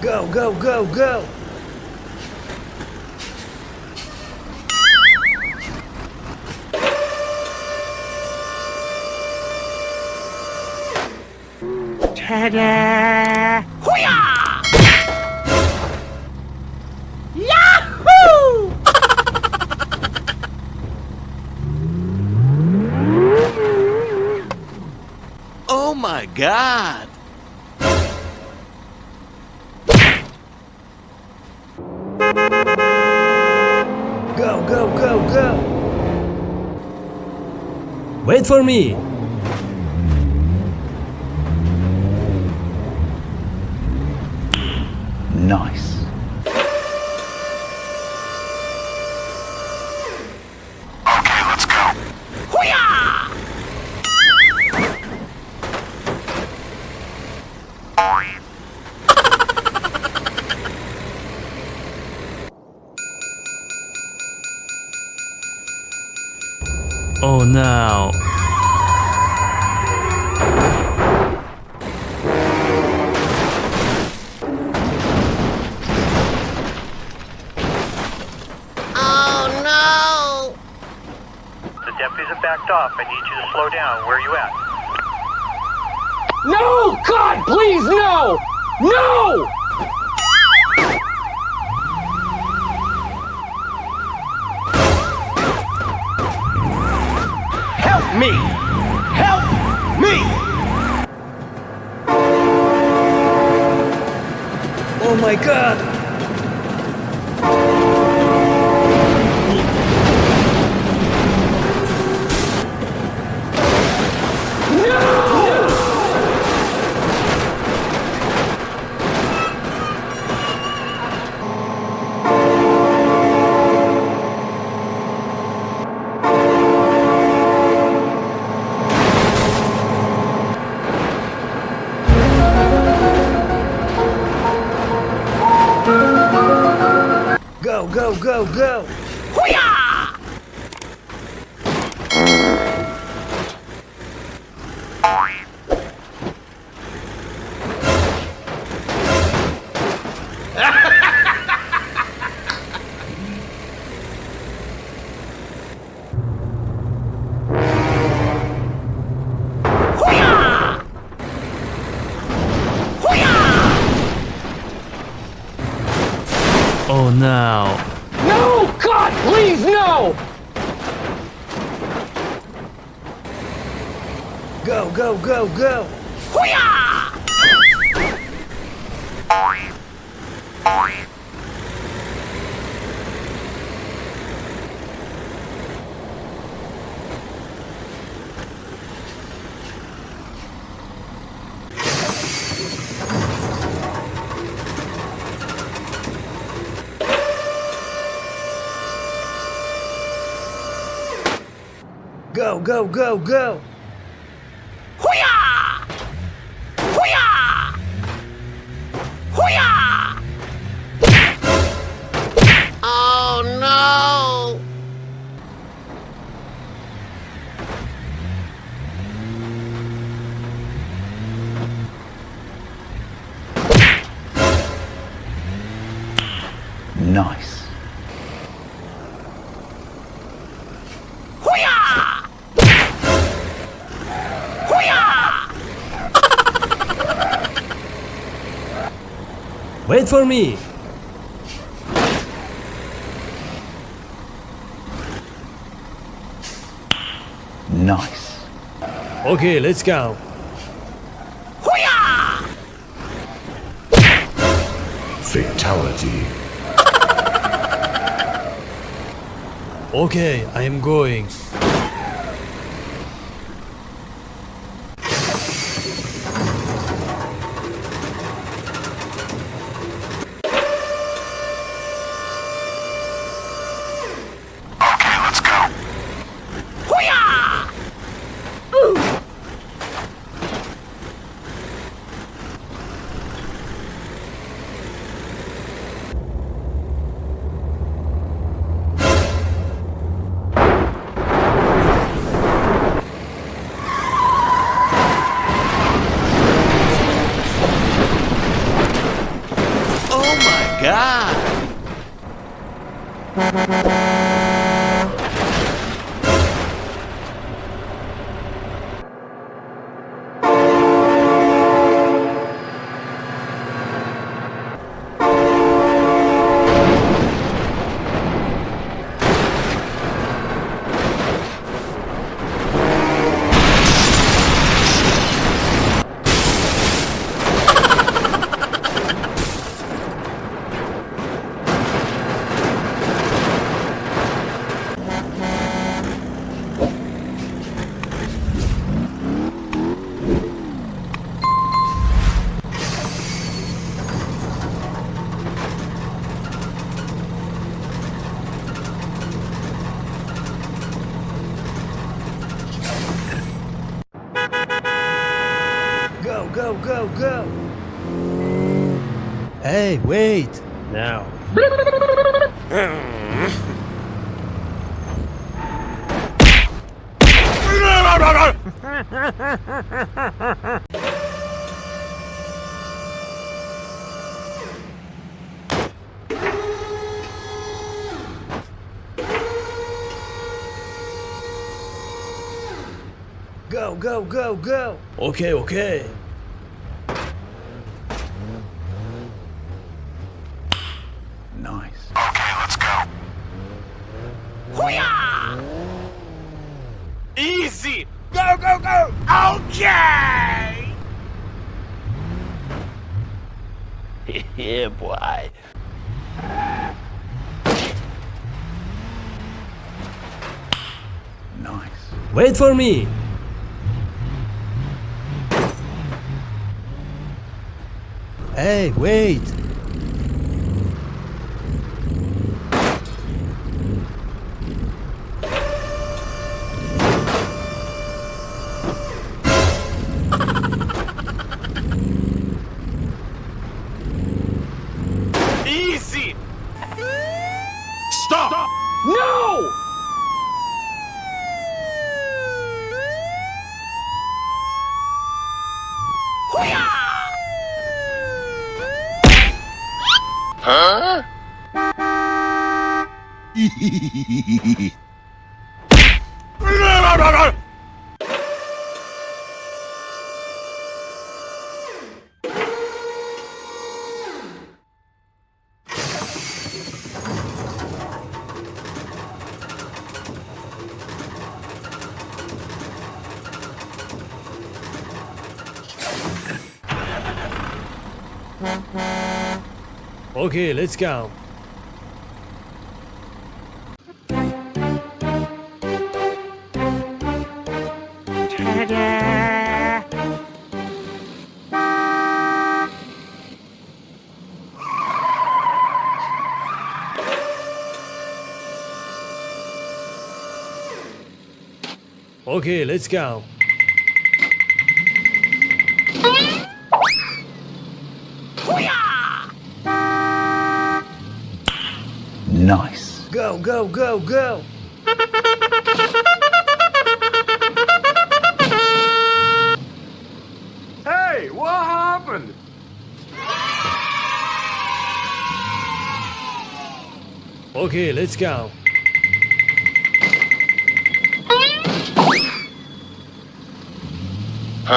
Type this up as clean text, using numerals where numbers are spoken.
Go, go, go, go! Ta-da! Hoo-yah! Yahoo! Oh my God! Go, go, go, go! Wait for me! Nice. Okay, let's go. Hoo-yah! Oh no! Oh no! The deputies have backed off. I need you to slow down. Where are you at? No! God, please, no! No! Help me! Help me! Oh my God! Go, go, go, go! Hoo-yah! Hoo-yah! Hoo-yah! Oh no! No! God, please, no! Go, go, go, go! Hoo-yah! Go, go, go, go! Hoo-yah! Hoo-yah! Hoo-yah! Oh no! Nice. Hoo-yah! Hoo-yah! Wait for me! Nice. Okay, let's go. Hoo-yah! Fatality. Okay, I am going. Okay, let's go. Hoo-yah! God! Go, go, go, go! Hey, wait! Now. Go, go, go, go! Okay, okay. Nice. Okay, let's go. Easy! Go, go, go! Okay! Yeah, boy. Nice. Wait for me! Hey, wait! Easy! Stop! No! Huh? Okay, let's go. Okay, let's go. Nice. Go, go, go, go! Hey, what happened? Okay, let's go.